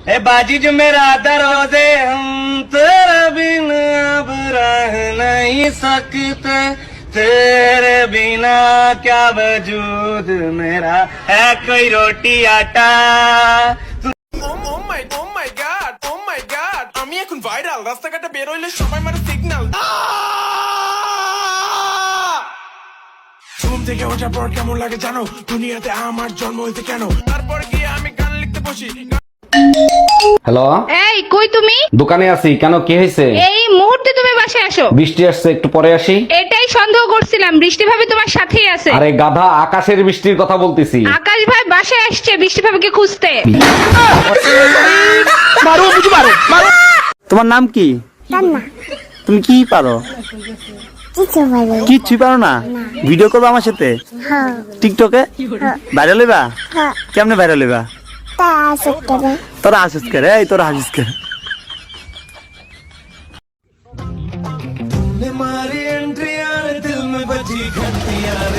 ए बाजी जो मेरा दरोजे हम तेरे बिना अब रह नहीं सकते तेरे बिना क्या वजूद मेरा है कोई रोटी आटा আমি এখন ভাইরাল রাস্তাঘাটে বের হইলে সবাই মারে সিগন্যাল ঘুম থেকে ওঠার পর কেমন লাগে জানো দুনিয়াতে আমার জন্ম হইতে কেন তারপর গিয়ে আমি গান লিখতে বসি হ্যালো এই কই তুমি? দোকানে আছি কেন কি হয়েছে? এই মুহূর্তে তুমি বাসায় আসো। বৃষ্টি আসছে একটু পরে আসি। এটাই সন্দেহ করছিলাম, বৃষ্টি ভাবি তোমার সাথেই আছে। আরে গাধা আকাশের বৃষ্টির কথা বলতেছি। আকাশ ভাই বাসায় আসছে বৃষ্টি ভাবিকে খুঁজতে। মারো বুঝি মারো মারো তোমার নাম কি? তুমি কি পারো? কিচ্ছু পারো না? ভিডিও করবো আমার সাথে টিকটকে? ভাইরাল হইবা? কেমনে ভাইরাল হইবা? তোরা হাসিস করে, এই তোরা হাসিস করে। मारी एंट्री यार दिल में बजी घंटी यार